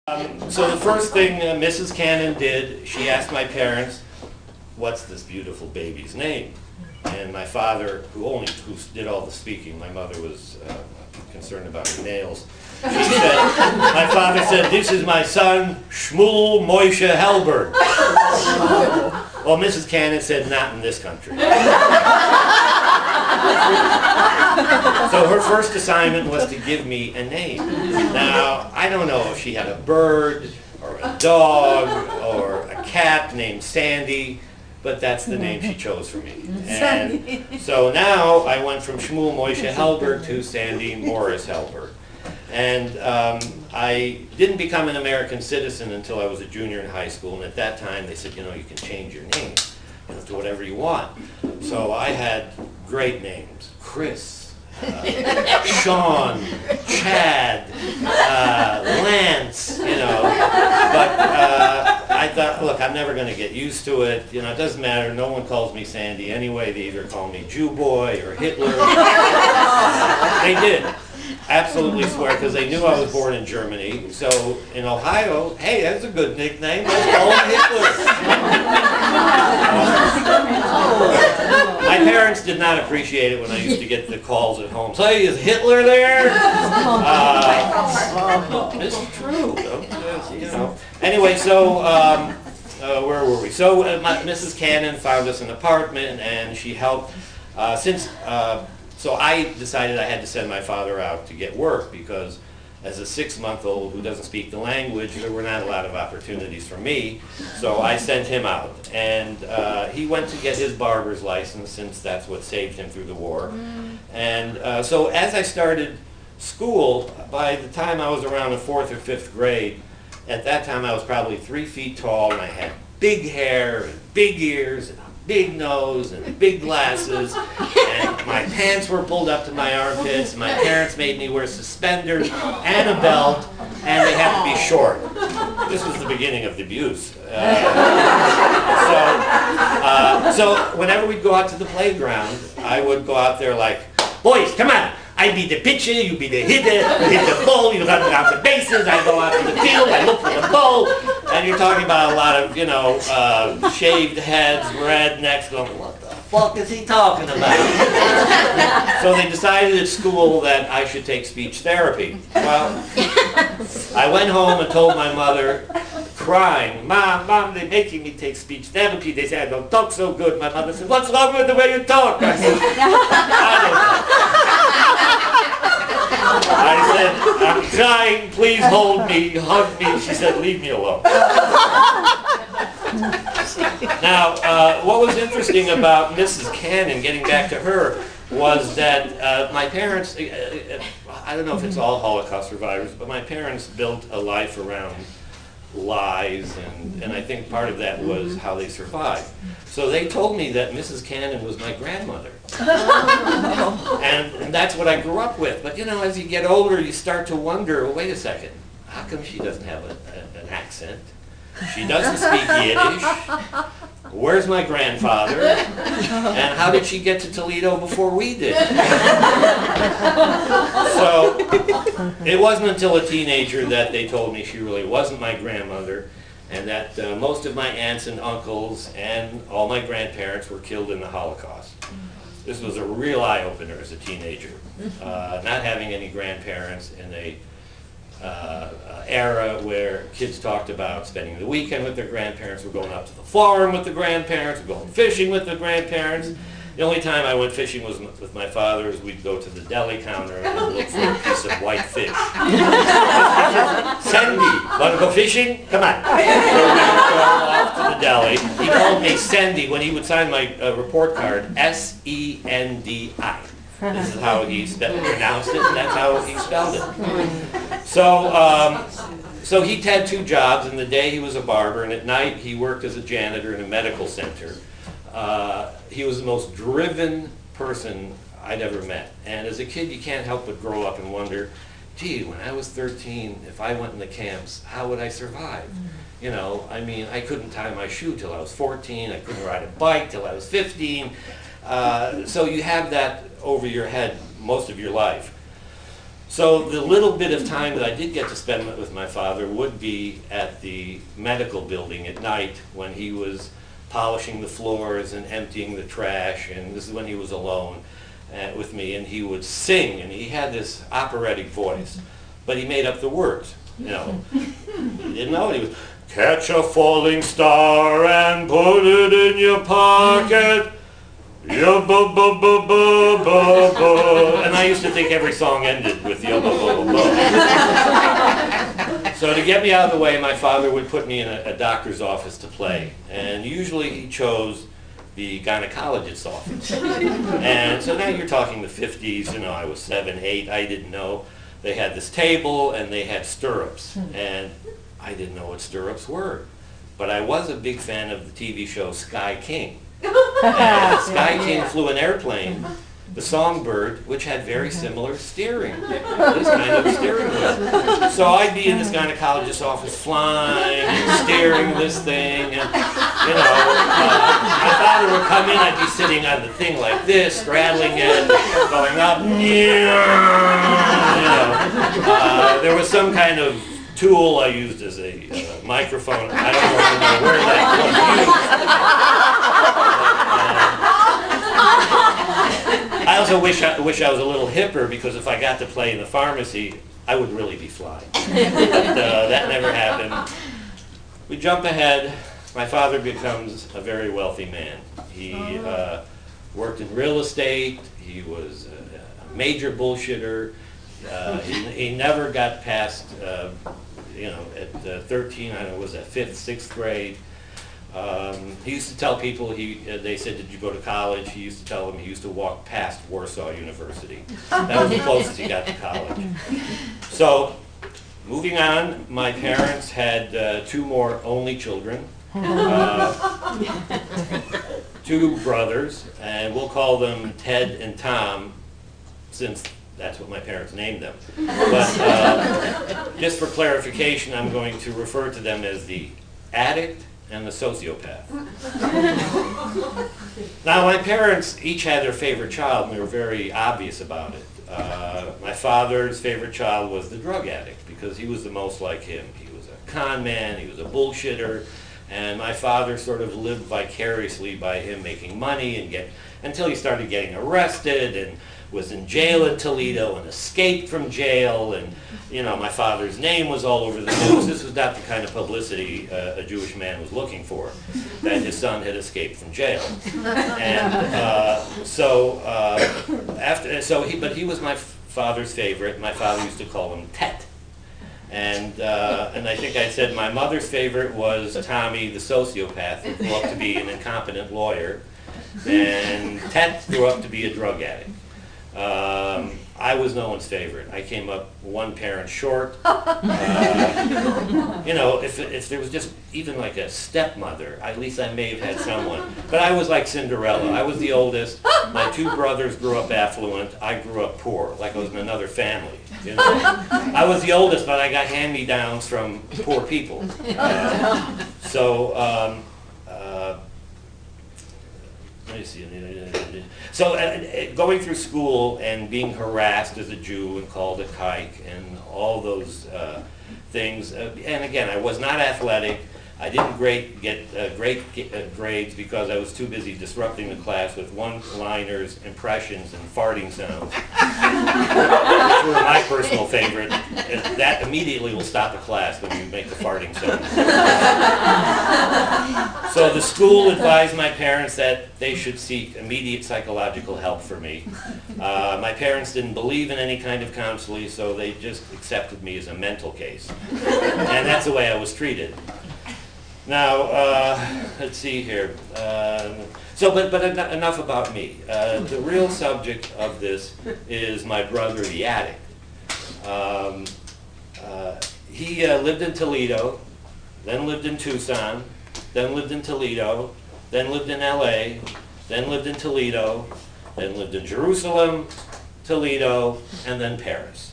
So the first thing Mrs. Cannon did, she asked my parents, "What's this beautiful baby's name?" And my father, who did all the speaking, my mother was concerned about her nails. My father said, "This is my son, Schmuel Moishe Helberg." Well, Mrs. Cannon said, "Not in this country." So her first assignment was to give me a name. Now, I don't know if she had a bird, or a dog, or a cat named Sandy, but that's the name she chose for me. And so now I went from Schmuel Moishe Helberg to Sandy Morris Helberg. And I didn't become an American citizen until I was a junior in high school, and at that time they said, you can change your name to whatever you want. So I had great names: Chris, Sean, Chad, Lance, But I thought, look, I'm never going to get used to it. It doesn't matter. No one calls me Sandy anyway. They either call me Jew Boy or Hitler. They did. Absolutely swear, because they knew I was born in Germany. So in Ohio, hey, that's a good nickname. Let's call him Hitler. My parents did not appreciate it when I used to get the calls at home. So, hey, is Hitler there? This is true. Anyway, so where were we? So Mrs. Cannon found us an apartment, and she helped So I decided I had to send my father out to get work, because as a 6-month-old who doesn't speak the language, there were not a lot of opportunities for me. So I sent him out, and he went to get his barber's license, since that's what saved him through the war. And so as I started school, by the time I was around the 4th or 5th grade, at that time I was probably 3 feet tall, and I had big hair and big ears and a big nose and big glasses, and my pants were pulled up to my armpits, and my parents made me wear suspenders and a belt, and they had to be short. This was the beginning of the abuse. So whenever we'd go out to the playground, I would go out there like, "Boys, come on! I be the pitcher, you be the hitter, you hit the ball, you run around the bases, I go out to the field, I look for the ball." And you're talking about a lot of, shaved heads, rednecks, going, "What the fuck is he talking about?" So they decided at school that I should take speech therapy. Well, I went home and told my mother, crying, Mom, they're making me take speech therapy. They say I don't talk so good." My mother said, "What's wrong with the way you talk?" I said, I said, "I'm crying, please hold me, hug me." She said, "Leave me alone." Now, what was interesting about Mrs. Cannon, getting back to her, was that my parents, I don't know if it's all Holocaust survivors, but my parents built a life around lies, and I think part of that was how they survived. So they told me that Mrs. Cannon was my grandmother. And that's what I grew up with. But as you get older, you start to wonder, well, wait a second, how come she doesn't have an accent? She doesn't speak Yiddish. Where's my grandfather? And how did she get to Toledo before we did? So it wasn't until a teenager that they told me she really wasn't my grandmother, and that most of my aunts and uncles and all my grandparents were killed in the Holocaust. This was a real eye-opener as a teenager, not having any grandparents in a era where kids talked about spending the weekend with their grandparents, we're going out to the farm with the grandparents, we're going fishing with the grandparents. The only time I went fishing was with my father. We'd go to the deli counter and look for a piece of white fish. "Sandy, want to go fishing? Come on." So we would go off to the deli. He called me Sandy when he would sign my report card, S-E-N-D-I. This is how he pronounced it, and that's how he spelled it. So he had 2 jobs. In the day he was a barber, and at night he worked as a janitor in a medical center. He was the most driven person I'd ever met. And as a kid, you can't help but grow up and wonder, gee, when I was 13, if I went in the camps, how would I survive? I couldn't tie my shoe till I was 14. I couldn't ride a bike till I was 15. So you have that over your head most of your life. So the little bit of time that I did get to spend with my father would be at the medical building at night when he was polishing the floors and emptying the trash, and this is when he was alone with me, and he would sing, and he had this operatic voice, but he made up the words, you know. He didn't know it. He was, catch a falling star and put it in your pocket. And I used to think every song ended with So to get me out of the way, my father would put me in a doctor's office to play. And usually he chose the gynecologist's office. And so now you're talking the 50s, you know, I was 7, 8, I didn't know. They had this table and they had stirrups. And I didn't know what stirrups were. But I was a big fan of the TV show Sky King. And Sky King flew an airplane, the Songbird, which had very similar steering, this kind of steering wheel. So I'd be in this gynecologist's office flying and steering this thing, and you know, my father would come in, I'd be sitting on the thing like this, straddling it, going up, you know. There was some kind of tool I used as a microphone. I don't know where that was used. I also wish I was a little hipper, because if I got to play in the pharmacy, I would really be flying. But that never happened. We jump ahead. My father becomes a very wealthy man. He worked in real estate. He was a major bullshitter. He never got past, you know, at 13, I don't know, was that 5th, 6th grade. He used to tell people, they said, did you go to college? He used to tell them he used to walk past Warsaw University. That was the closest he got to college. So, moving on, my parents had 2 more only children. 2 brothers, and we'll call them Ted and Tom, since that's what my parents named them. But just for clarification, I'm going to refer to them as the addict and the sociopath. Now, my parents each had their favorite child, and they were very obvious about it. My father's favorite child was the drug addict, because he was the most like him. He was a con man, he was a bullshitter, and my father sort of lived vicariously by him making money until he started getting arrested and was in jail in Toledo and escaped from jail, and you know, my father's name was all over the news. This was not the kind of publicity a Jewish man was looking for, that his son had escaped from jail. And but he was my father's favorite. My father used to call him Tet. And I think I said my mother's favorite was Tommy, the sociopath, who grew up to be an incompetent lawyer, and Tet grew up to be a drug addict. I was no one's favorite. I came up 1 parent short. You know, if there was just even like a stepmother, at least I may have had someone. But I was like Cinderella. I was the oldest. My 2 brothers grew up affluent. I grew up poor, like I was in another family. You know? I was the oldest, but I got hand-me-downs from poor people. Let me see. So going through school and being harassed as a Jew and called a kike and all those things, and again, I was not athletic. I didn't get great grades because I was too busy disrupting the class with one-liners, impressions, and farting sounds. Which were my personal favorite. That immediately will stop a class when you make the farting sounds. So the school advised my parents that they should seek immediate psychological help for me. My parents didn't believe in any kind of counseling, so they just accepted me as a mental case. And that's the way I was treated. Now, let's see here. But enough about me. The real subject of this is my brother, the addict. He lived in Toledo, then lived in Tucson, then lived in Toledo, then lived in LA, then lived in Toledo, then lived in Jerusalem, Toledo, and then Paris.